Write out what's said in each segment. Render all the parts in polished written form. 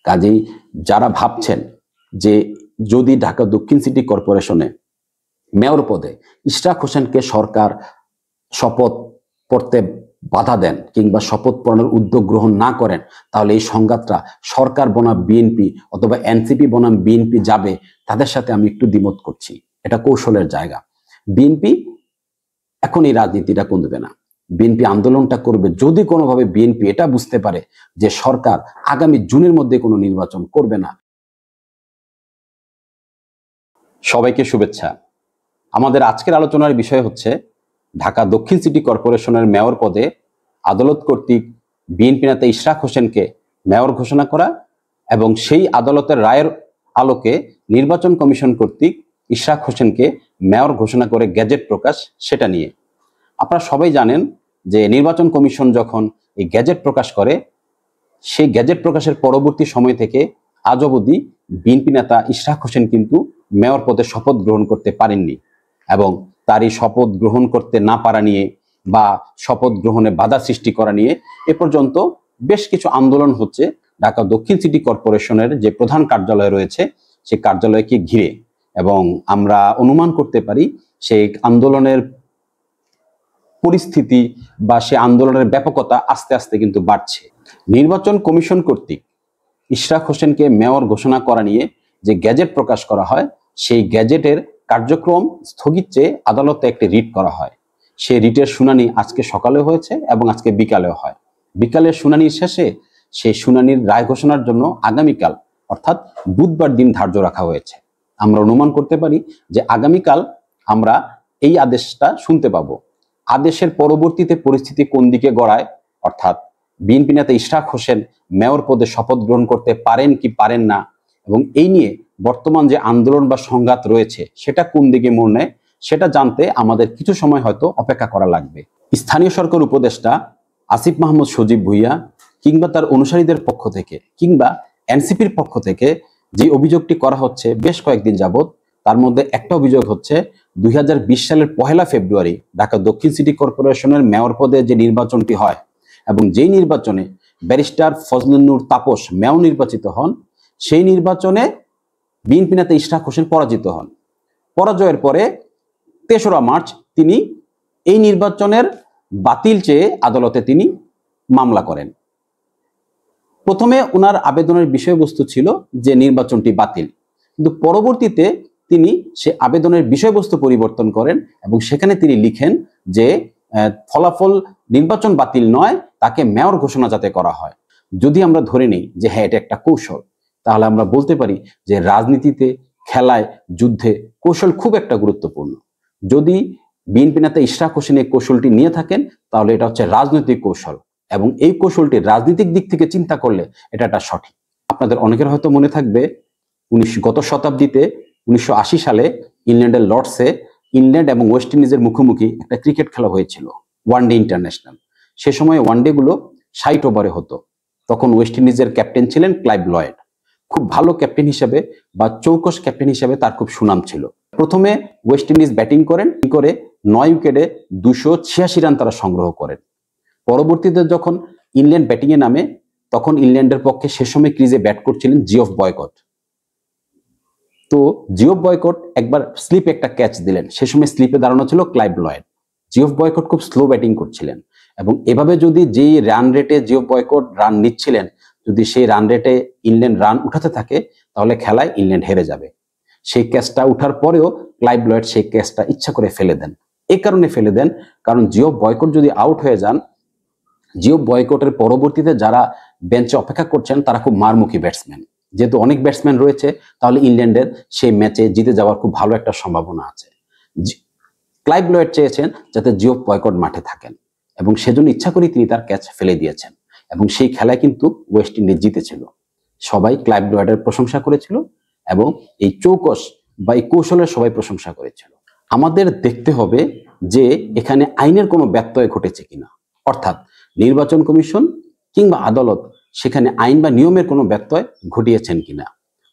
কাজেই যারা ভাবছেন যে যদি ঢাকা দক্ষিণ সিটি কর্পোরেশনে মেয়র পদে ইশরাক হোসেনকে সরকার শপথ পড়তে বাধা দেন কিংবা শপথ পড়ানোর উদ্যোগ গ্রহণ না করেন, তাহলে এই সংঘাতটা সরকার বনাম বিএনপি অথবা এনসিপি বনাম বিএনপি যাবে, তাদের সাথে আমি একটু দ্বিমত করছি। এটা কৌশলের জায়গা। বিএনপি এখন এই রাজনীতিটা কোন দেবে না, বিএনপি আন্দোলনটা করবে যদি কোনোভাবে বিএনপি এটা বুঝতে পারে যে সরকার আগামী জুনের মধ্যে কোনো নির্বাচন করবে না। সবাইকে শুভেচ্ছা। আমাদের আজকের আলোচনার বিষয় হচ্ছে ঢাকা দক্ষিণ সিটি কর্পোরেশনের মেয়র পদে আদালত কর্তৃক বিএনপি নেতা ইশরাক হোসেনকে মেয়র ঘোষণা করা এবং সেই আদালতের রায়ের আলোকে নির্বাচন কমিশন কর্তৃক ইশরাক হোসেনকে মেয়র ঘোষণা করে গেজেট প্রকাশ, সেটা নিয়ে। আপনারা সবাই জানেন যে নির্বাচন কমিশন যখন এই গেজেট প্রকাশ করে, সেই গেজেট প্রকাশের পরবর্তী সময় থেকে আজ অবধি বিএনপি নেতা ইশরাক হোসেন কিন্তু মেয়র পদে শপথ গ্রহণ করতে পারেননি এবং তারই শপথ গ্রহণ করতে না পারা নিয়ে বা শপথ গ্রহণে বাধা সৃষ্টি করা নিয়ে এ পর্যন্ত বেশ কিছু আন্দোলন হচ্ছে ঢাকা দক্ষিণ সিটি কর্পোরেশনের যে প্রধান কার্যালয় রয়েছে সেই কার্যালয়কে ঘিরে, এবং আমরা অনুমান করতে পারি সেই আন্দোলনের পরিস্থিতি বা সে আন্দোলনের ব্যাপকতা আস্তে আস্তে কিন্তু বাড়ছে। নির্বাচন কমিশন কর্তৃক ইশরাক হোসেনকে মেয়র ঘোষণা করা নিয়ে যে গ্যাজেট প্রকাশ করা হয়, সেই গ্যাজেটের কার্যক্রম স্থগিত চেয়ে আদালতে একটি রিট করা হয়। সেই রিটের শুনানি আজকে সকালে হয়েছে এবং আজকে বিকালেও হয়। বিকালের শুনানির শেষে সেই শুনানির রায় ঘোষণার জন্য আগামীকাল অর্থাৎ বুধবার দিন ধার্য রাখা হয়েছে। আমরা অনুমান করতে পারি যে আগামীকাল আমরা এই আদেশটা শুনতে পাবো। আদেশের পরবর্তীতে পরিস্থিতি কোন দিকে গড়ায়, অর্থাৎ বিএনপি নেতা ইশরাক হোসেন মেয়র পদে শপথ গ্রহণ করতে পারেন কি পারেন না, এবং এই নিয়ে বর্তমান যে আন্দোলন বা সংঘাত রয়েছে সেটা কোন দিকে মোড় নেয়, সেটা জানতে আমাদের কিছু সময় হয়তো অপেক্ষা করা লাগবে। স্থানীয় সরকার উপদেষ্টা আসিফ মাহমুদ সজীব ভুইয়া কিংবা তার অনুসারীদের পক্ষ থেকে কিংবা এনসিপির পক্ষ থেকে যে অভিযোগটি করা হচ্ছে বেশ কয়েকদিন যাবৎ, তার মধ্যে একটা অভিযোগ হচ্ছে 2020 সালের 1 ফেব্রুয়ারি ঢাকা দক্ষিণ সিটি কর্পোরেশনের মেয়র পদে যে নির্বাচনটি হয় এবং যেই নির্বাচনে ব্যারিস্টার ফজলুন নূর তাপস মেয়র নির্বাচিত হন, সেই নির্বাচনে বিএনপি নেতা ইশরাক হোসেন পরাজিত হন। পরাজয়ের পরে 3রা মার্চ তিনি এই নির্বাচনের বাতিল চেয়ে আদালতে তিনি মামলা করেন। প্রথমে ওনার আবেদনের বিষয়বস্তু ছিল যে নির্বাচনটি বাতিল, কিন্তু পরবর্তীতে তিনি সে আবেদনের বিষয়বস্তু পরিবর্তন করেন এবং সেখানে তিনি লিখেন যে ফলাফল নির্বাচন বাতিল নয়, তাকে মেয়র ঘোষণা যাতে করা হয়। যদি আমরা ধরে নিই যে হ্যাঁ এটা একটা কৌশল, তাহলে আমরা বলতে পারি যে রাজনীতিতে, খেলায়, যুদ্ধে কৌশল খুব একটা গুরুত্বপূর্ণ। যদি বিএনপি নেতা ইশরাক হোসেন এই কৌশলটি নিয়ে থাকেন তাহলে এটা হচ্ছে রাজনৈতিক কৌশল, এবং এই কৌশলটি রাজনৈতিক দিক থেকে চিন্তা করলে এটা একটা সঠিক। আপনাদের অনেকের হয়তো মনে থাকবে গত শতাব্দীতে 1980 সালে ইংল্যান্ডের লর্ডসে ইংল্যান্ড এবং ওয়েস্ট ইন্ডিজের মুখোমুখি একটা ক্রিকেট খেলা হয়েছিল, ওয়ানডে ইন্টারন্যাশনাল। সে সময় ওয়ানডে গুলো 60 ওভারে হতো। তখন ওয়েস্ট ইন্ডিজের ক্যাপ্টেন ছিলেন ক্লাইভ লয়েড। খুব ভালো ক্যাপ্টেন হিসেবে বা চৌকস ক্যাপ্টেন হিসেবে তার খুব সুনাম ছিল। প্রথমে ওয়েস্ট ইন্ডিজ ব্যাটিং করেন, 9 উইকেটে 286 রান তারা সংগ্রহ করেন। পরবর্তীতে যখন ইংল্যান্ড ব্যাটিং এ নামে, তখন ইংল্যান্ডের পক্ষে সে সময় ক্রিজে ব্যাট করছিলেন জিওফ বয়কট। তো জিওফ বয়কট একবার স্লিপে একটা ক্যাচ দিলেন, সে সময় স্লিপে দাঁড়ানো ছিল ক্লাইভ লয়েড। জিওফ বয়কট খুব স্লো ব্যাটিং করছিলেন এবং এভাবে যদি যেই রান রেটে জিওফ বয়কট রান নিচ্ছিলেন, যদি সেই রান রেটে ইংল্যান্ড রান উঠাতে থাকে তাহলে খেলায় ইংল্যান্ড হেরে যাবে। সেই ক্যাচটা উঠার পরেও ক্লাইভ লয়েড সেই ক্যাচটা ইচ্ছা করে ফেলে দেন। এই কারণে ফেলে দেন কারণ জিওফ বয়কট যদি আউট হয়ে যান, জিওফ বয়কটের পরবর্তীতে যারা বেঞ্চে অপেক্ষা করছেন তারা খুব মারমুখী ব্যাটসম্যান। যেহেতু অনেক ব্যাটসম্যান রয়েছে, তাহলে ইংল্যান্ডের সেই ম্যাচে জিতে যাওয়ার খুব ভালো একটা সম্ভাবনা আছে। ক্লাইভ লয়েড চেয়েছেন যাতে জিওফ বয়কট মাঠে থাকেন এবং সেজন্য ইচ্ছা করে তিনি তার ক্যাচ ফেলে দিয়েছেন এবং সেই খেলায় কিন্তু ওয়েস্ট ইন্ডিজ জিতেছিল। সবাই ক্লাইভ লয়েডের প্রশংসা করেছিল এবং এই চৌকস বা এই কৌশলের সবাই প্রশংসা করেছিল। আমাদের দেখতে হবে যে এখানে আইনের কোনো ব্যত্যয় ঘটেছে কিনা, অর্থাৎ নির্বাচন কমিশন কিংবা আদালত সেখানে আইন বা নিয়মের কোনো ব্যত্যয় ঘটিয়েছেন কিনা।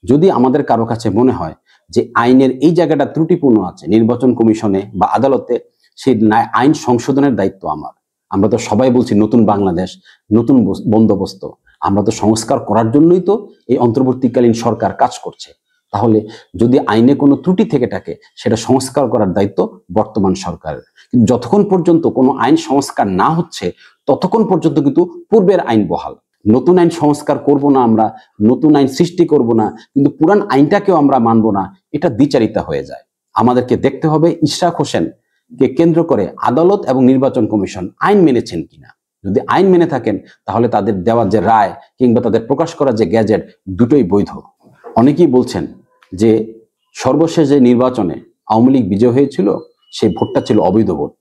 যদি আমাদের কারো কাছে মনে হয় যে আইনের এই জায়গাটা ত্রুটিপূর্ণ আছে নির্বাচন কমিশনে বা আদালতে, সেই আইন সংশোধনের দায়িত্ব আমার। আমরা তো সবাই বলছি নতুন বাংলাদেশ, নতুন বন্দোবস্ত। আমরা তো সংস্কার করার জন্যই তো এই অন্তর্বর্তীকালীন সরকার কাজ করছে। তাহলে যদি আইনে কোনো ত্রুটি থেকে থাকে সেটা সংস্কার করার দায়িত্ব বর্তমান সরকারের। কিন্তু যতক্ষণ পর্যন্ত কোনো আইন সংস্কার না হচ্ছে ততক্ষণ পর্যন্ত কিন্তু পূর্বের আইন বহাল। নতুন আইন সংস্কার করব না, আমরা নতুন আইন সৃষ্টি করব না, কিন্তু পুরান আইনটাকেও আমরা মানব না, এটা দ্বিচারিতা হয়ে যায়। আমাদেরকে দেখতে হবে ইশরাক হোসেনকে কেন্দ্র করে আদালত এবং নির্বাচন কমিশন আইন মেনেছেন কিনা। যদি আইন মেনে থাকেন তাহলে তাদের দেওয়া যে রায় কিংবা তাদের প্রকাশ করা যে গ্যাজেট দুটোই বৈধ। অনেকেই বলছেন যে সর্বশেষ যে নির্বাচনে আওয়ামী লীগ বিজয় হয়েছিল সেই ভোটটা ছিল অবৈধ ভোট,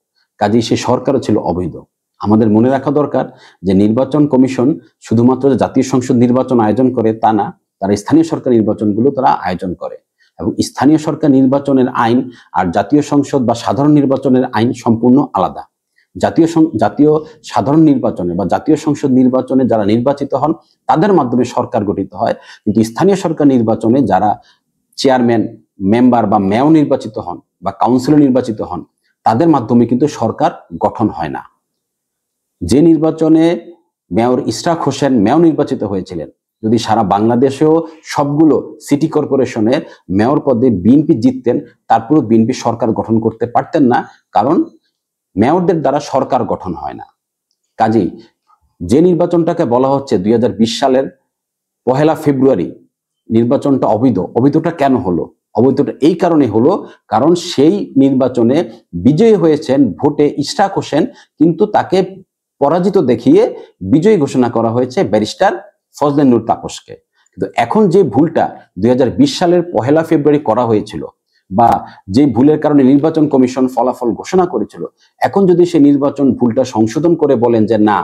কাজেই সেই সরকারও ছিল অবৈধ। আমাদের মনে রাখা দরকার যে নির্বাচন কমিশন শুধুমাত্র জাতীয় সংসদ নির্বাচন আয়োজন করে তা না, তারা স্থানীয় সরকার নির্বাচনগুলো তারা আয়োজন করে। এবং স্থানীয় সরকার নির্বাচনের আইন আর জাতীয় সংসদ বা সাধারণ নির্বাচনের আইন সম্পূর্ণ আলাদা। জাতীয় সাধারণ নির্বাচনে বা জাতীয় সংসদ নির্বাচনে যারা নির্বাচিত হন তাদের মাধ্যমে সরকার গঠিত হয়, কিন্তু স্থানীয় সরকার নির্বাচনে যারা চেয়ারম্যান, মেম্বার বা মেয়র নির্বাচিত হন বা কাউন্সিলর নির্বাচিত হন তাদের মাধ্যমে কিন্তু সরকার গঠন হয় না। যে নির্বাচনে মেয়র ইশরাক হোসেন মেয়র নির্বাচিত হয়েছিলেন, যদি সারা বাংলাদেশেও সবগুলো সিটি কর্পোরেশনের মেয়র পদে বিএনপি জিততেন, তারপরেও বিএনপি সরকার গঠন করতে পারতেন না, কারণ মেয়রদের দ্বারা সরকার গঠন হয় না। কাজেই যে নির্বাচনটাকে বলা হচ্ছে 2020 সালের 1 ফেব্রুয়ারি নির্বাচনটা অবৈধ, অবৈধটা কেন হলো? অবৈধটা এই কারণে হলো কারণ সেই নির্বাচনে বিজয়ী হয়েছেন ভোটে ইশরাক হোসেন, কিন্তু তাকে পরাজিত দেখিয়ে বিজয়ী ঘোষণা করা হয়েছে ব্যারিস্টার ফজলে নূর তাপসকে। কিন্তু এখন যে ভুলটা 2020 সালের 1 ফেব্রুয়ারি করা হয়েছিল বা যে ভুলের কারণে নির্বাচন কমিশন ফলাফল ঘোষণা করেছিল, এখন যদি সেই নির্বাচন ভুলটা সংশোধন করে বলেন যে না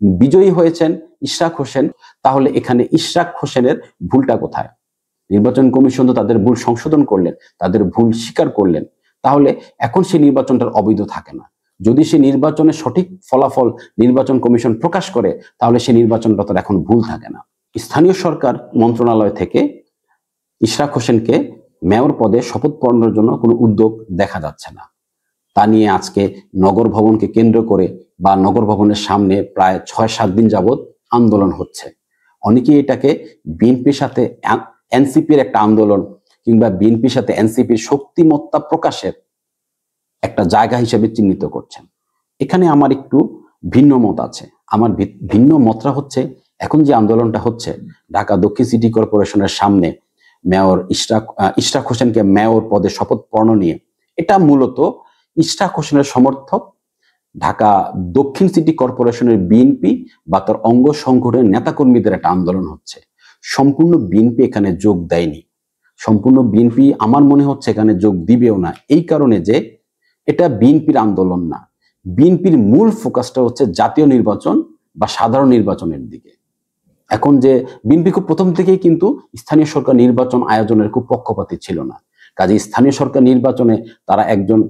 বিজয়ী হয়েছেন ইশরাক হোসেন, তাহলে এখানে ইশরাক হোসেনের ভুলটা কোথায়? নির্বাচন কমিশন তো তাদের ভুল সংশোধন করলেন, তাদের ভুল স্বীকার করলেন, তাহলে এখন সেই নির্বাচনটার অবৈধ থাকে না। যদি সে নির্বাচনের সঠিক ফলাফল নির্বাচন কমিশন প্রকাশ করে তাহলে সেই নির্বাচনটা তার এখন ভুল থাকে না। স্থানীয় সরকার মন্ত্রণালয় থেকে ইশরাক হোসেনকে মেয়র পদে শপথ পড়ানোর জন্য কোনো উদ্যোগ দেখা যাচ্ছে না। তা নিয়ে আজকে নগর ভবনকে কেন্দ্র করে বা নগর ভবনের সামনে প্রায় 6-7 দিন যাবৎ আন্দোলন হচ্ছে। অনেকেই এটাকে বিএনপির সাথে এনসিপির একটা আন্দোলন কিংবা বিএনপির সাথে এনসিপির শক্তিমত্তা প্রকাশের একটা জায়গা হিসেবে চিহ্নিত করছেন। এখানে আমার একটু ভিন্ন মত আছে। আমার ভিন্ন মতটা হচ্ছে, এখন যে আন্দোলনটা হচ্ছে ঢাকা দক্ষিণ সিটি কর্পোরেশনের সামনে মেয়র ইশরাক হোসেনকে মেয়র পদে শপথ পড়ানো নিয়ে, এটা মূলত ইশরাক হোসেনের সমর্থক ঢাকা দক্ষিণ সিটি কর্পোরেশনের বিএনপি বা তার অঙ্গ সংগঠনের নেতাকর্মীদের একটা আন্দোলন হচ্ছে। সম্পূর্ণ বিএনপি এখানে যোগ দেয়নি। সম্পূর্ণ বিএনপি আমার মনে হচ্ছে এখানে যোগ দিবেও না, এই কারণে যে এটা বিএনপির আন্দোলন না। বিএনপির মূল ফোকাসটা হচ্ছে জাতীয় নির্বাচন বা সাধারণ নির্বাচনের দিকে। এখন যে বিএনপি খুব প্রথম থেকেই কিন্তু স্থানীয় সরকার নির্বাচন আয়োজনের খুব পক্ষপাতী ছিল না। কাজে স্থানীয় সরকার নির্বাচনে তারা একজন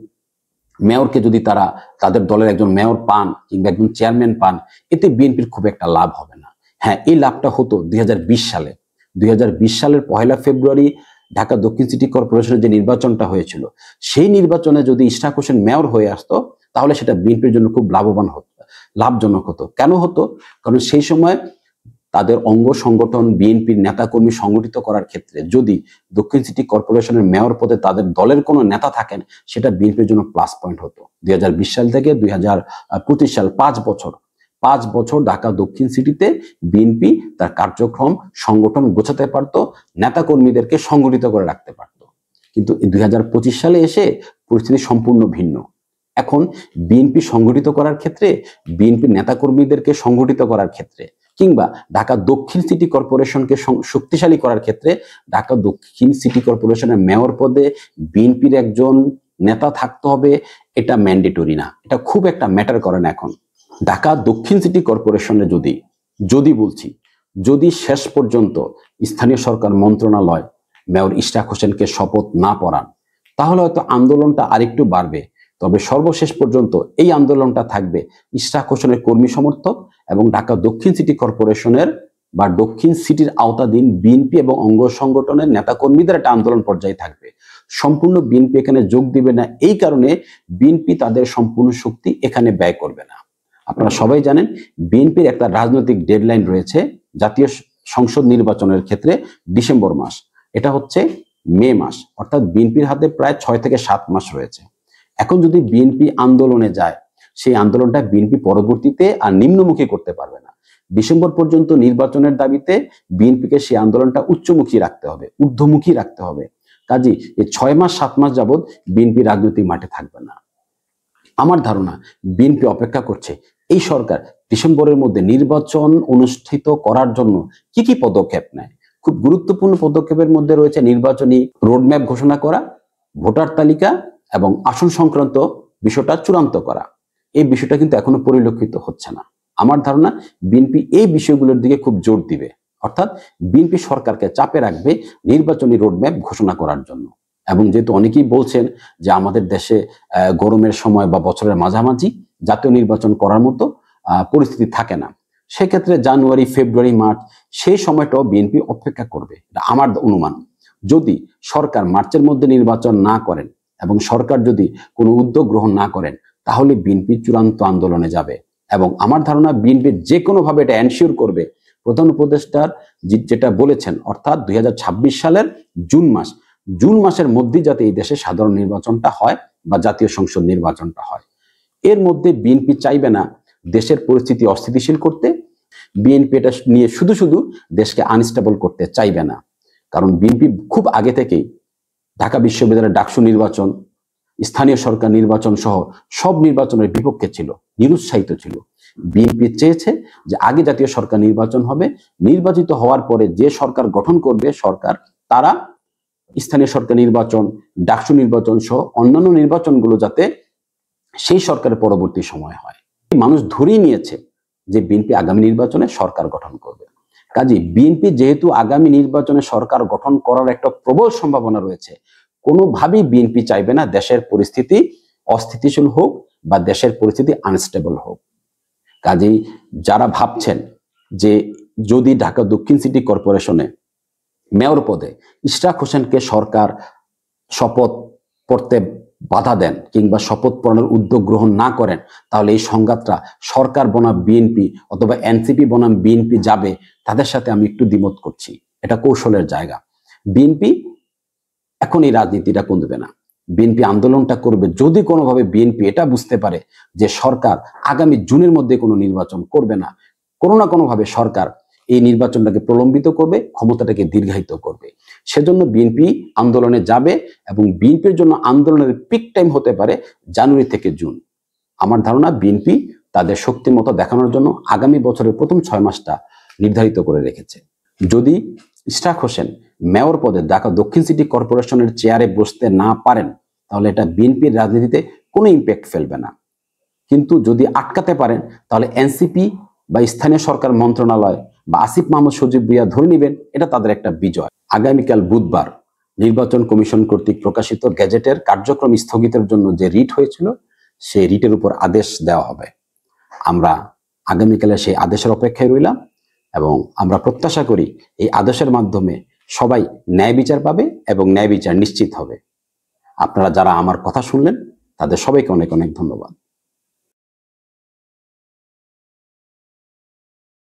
মেয়রকে যদি তারা তাদের দলের একজন মেয়র পান কিংবা একজন চেয়ারম্যান পান, এতে বিএনপির খুব একটা লাভ হবে না। হ্যাঁ, এই লাভটা হতো 2020 সালে। 2020 সালের 1 ফেব্রুয়ারি ঢাকা দক্ষিণ সিটি কর্পোরেশনের যে নির্বাচনটা হয়েছিল, সেই নির্বাচনে যদি ইশরাক হোসেন মেয়র হয়ে আসতো তাহলে সেটা বিএনপির জন্য খুব লাভজনক হতো। কেন হতো? কারণ সেই সময় তাদের অঙ্গ সংগঠন বিএনপির নেতাকর্মী সংগঠিত করার ক্ষেত্রে যদি দক্ষিণ সিটি কর্পোরেশনের মেয়র পদে তাদের দলের কোনো নেতা থাকেন, সেটা বিএনপির জন্য প্লাস পয়েন্ট হতো। 2020 সাল থেকে 2025 সাল 5 বছর ঢাকা দক্ষিণ সিটিতে বিএনপি তার কার্যক্রম সংগঠন গোছাতে পারত, নেতাকর্মীদেরকে সংগঠিত করে রাখতে পারত। কিন্তু 2025 সালে এসে পরিস্থিতি সম্পূর্ণ ভিন্ন। এখন বিএনপি সংগঠিত করার ক্ষেত্রে, বিএনপি নেতাকর্মীদেরকে সংগঠিত করার ক্ষেত্রে কিংবা ঢাকা দক্ষিণ সিটি কর্পোরেশনকে শক্তিশালী করার ক্ষেত্রে ঢাকা দক্ষিণ সিটি কর্পোরেশনের মেয়র পদে বিএনপির একজন নেতা থাকতে হবে, এটা ম্যান্ডেটরি না, এটা খুব একটা ম্যাটার করে না। এখন ঢাকা দক্ষিণ সিটি কর্পোরেশনে যদি শেষ পর্যন্ত স্থানীয় সরকার মন্ত্রণালয় মেয়র ইশরাক হোসেনকে শপথ না পড়ান, তাহলে হয়তো আন্দোলনটা আরেকটু বাড়বে। তবে সর্বশেষ পর্যন্ত এই আন্দোলনটা থাকবে ইশরাক হোসেনের কর্মী সমর্থক এবং ঢাকা দক্ষিণ সিটি কর্পোরেশনের বা দক্ষিণ সিটির আওতাধীন বিএনপি এবং অঙ্গ সংগঠনের নেতাকর্মীদের একটা আন্দোলন পর্যায়ে থাকবে। সম্পূর্ণ বিএনপি এখানে যোগ দিবে না, এই কারণে বিএনপি তাদের সম্পূর্ণ শক্তি এখানে ব্যয় করবে না। আপনারা সবাই জানেন বিএনপির একটা রাজনৈতিক ডেডলাইন রয়েছে জাতীয় সংসদ নির্বাচনের ক্ষেত্রে ডিসেম্বর মাস, এটা হচ্ছে মে মাস, অর্থাৎ বিএনপির হাতে প্রায় 6 থেকে 7 মাস রয়েছে। এখন যদি বিএনপি আন্দোলনে যায়, সেই আন্দোলনটা বিএনপি পরবর্তীতে আর নিম্নমুখী করতে পারবে না। ডিসেম্বর পর্যন্ত নির্বাচনের দাবিতে বিএনপিকে সেই আন্দোলনটা উচ্চমুখী রাখতে হবে, ঊর্ধ্বমুখী রাখতে হবে। কাজী এই 6 মাস 7 মাস যাবৎ বিএনপি রাজনৈতিক মাঠে থাকবে না। আমার ধারণা বিএনপি অপেক্ষা করছে এই সরকার ডিসেম্বরের মধ্যে নির্বাচন অনুষ্ঠিত করার জন্য কি কি পদক্ষেপ নেয়। খুব গুরুত্বপূর্ণ পদক্ষেপের মধ্যে রয়েছে নির্বাচনী রোডম্যাপ ঘোষণা করা, ভোটার তালিকা এবং আসন সংক্রান্ত বিষয়টা চূড়ান্ত করা। এই বিষয়টা কিন্তু এখনো পরিলক্ষিত হচ্ছে না। আমার ধারণা বিএনপি এই বিষয়গুলোর দিকে খুব জোর দিবে, অর্থাৎ বিএনপি সরকারকে চাপে রাখবে নির্বাচনী রোডম্যাপ ঘোষণা করার জন্য। এবং যেহেতু অনেকেই বলছেন যে আমাদের দেশে গরমের সময় বা বছরের মাঝামাঝি জাতীয় নির্বাচন করার মতো পরিস্থিতি থাকে না, সেক্ষেত্রে জানুয়ারি, ফেব্রুয়ারি, মার্চ সেই সময়টাও বিএনপি অপেক্ষা করবে, এটা আমার অনুমান। যদি সরকার মার্চের মধ্যে নির্বাচন না করেন এবং সরকার যদি কোনো উদ্যোগ গ্রহণ না করেন, তাহলে বিএনপি চূড়ান্ত আন্দোলনে যাবে। এবং আমার ধারণা বিএনপি যে কোনোভাবে এটা এনশিওর করবে, প্রধান উপদেষ্টার যেটা বলেছেন, অর্থাৎ 2026 সালের জুন মাসের মধ্যে যাতে এই দেশে সাধারণ নির্বাচনটা হয় বা জাতীয় সংসদ নির্বাচনটা হয়। এর মধ্যে বিএনপি চাইবে না দেশের পরিস্থিতি অস্থিতিশীল করতে, বিএনপি এটা নিয়ে শুধু শুধু দেশকে আনস্টেবল করতে চাইবে না। কারণ বিএনপি খুব আগে থেকেই ঢাকা বিশ্ববিদ্যালয়ের ডাকসু নির্বাচন, স্থানীয় সরকার নির্বাচন সহ সব নির্বাচনের বিপক্ষে ছিল, নিরুৎসাহিত ছিল। বিএনপি চেয়েছে যে আগে জাতীয় সরকার নির্বাচন হবে, নির্বাচিত হওয়ার পরে যে সরকার গঠন করবে সরকার, তারা স্থানীয় সরকার নির্বাচন, ডাকসু নির্বাচন সহ অন্যান্য নির্বাচনগুলো যাতে সেই সরকারের পরবর্তী সময় হয়। মানুষ ধরেই নিয়েছে যে বিএনপি আগামী নির্বাচনে সরকার গঠন করবে। কাজেই বিএনপি যেহেতু আগামী নির্বাচনে সরকার গঠন করার একটা প্রবল সম্ভাবনা রয়েছে, কোনোভাবেই বিএনপি চাইবে না দেশের পরিস্থিতি অস্থিতিশীল হোক বা দেশের পরিস্থিতি আনস্টেবল হোক। কাজেই যারা ভাবছেন যে যদি ঢাকা দক্ষিণ সিটি কর্পোরেশনে মেয়র পদে ইশরাক হোসেনকে সরকার শপথ পড়তে বাধা দেন কিংবা শপথ পড়ানোর উদ্যোগ গ্রহণ না করেন, তাহলে এই সংঘাতটা সরকার বনাম বিএনপি অথবা এনসিপি বনাম বিএনপি যাবে, তাদের সাথে আমি একটু দ্বিমত করছি। এটা কৌশলের জায়গা। বিএনপি এখন এই রাজনীতিটা করবে না, বিএনপি আন্দোলনটা করবে যদি কোনোভাবে বিএনপি এটা বুঝতে পারে যে সরকার আগামী জুনের মধ্যে কোনো নির্বাচন করবে না, কোনো না কোনোভাবে সরকার এই নির্বাচনটাকে প্রলম্বিত করবে, ক্ষমতাটাকে দীর্ঘায়িত করবে। সেজন্য বিএনপি আন্দোলনে যাবে এবং বিএনপির জন্য আন্দোলনের পিক টাইম হতে পারে জানুয়ারি থেকে জুন। আমার ধারণা বিএনপি তাদের শক্তিমত্তা দেখানোর জন্য আগামী বছরের প্রথম 6 মাসটা নির্ধারিত করে রেখেছে। যদি ইশরাক হোসেন মেয়র পদে ঢাকা দক্ষিণ সিটি কর্পোরেশনের চেয়ারে বসতে না পারেন, তাহলে এটা বিএনপির রাজনীতিতে কোনো ইম্প্যাক্ট ফেলবে না। কিন্তু যদি আটকাতে পারেন, তাহলে এনসিপি বা স্থানীয় সরকার মন্ত্রণালয় বা আসিফ মাহমুদ সজীব ভুঁইয়া ধরে নেবেন এটা তাদের একটা বিজয়। আগামীকাল বুধবার নির্বাচন কমিশন কর্তৃক প্রকাশিত গেজেটের কার্যক্রম স্থগিতের জন্য যে রিট হয়েছিল, সেই রিটের উপর আদেশ দেওয়া হবে। আমরা আগামীকালে সেই আদেশের অপেক্ষায় রইলাম এবং আমরা প্রত্যাশা করি এই আদেশের মাধ্যমে সবাই ন্যায় বিচার পাবে এবং ন্যায় বিচার নিশ্চিত হবে। আপনারা যারা আমার কথা শুনলেন তাদের সবাইকে অনেক অনেক ধন্যবাদ।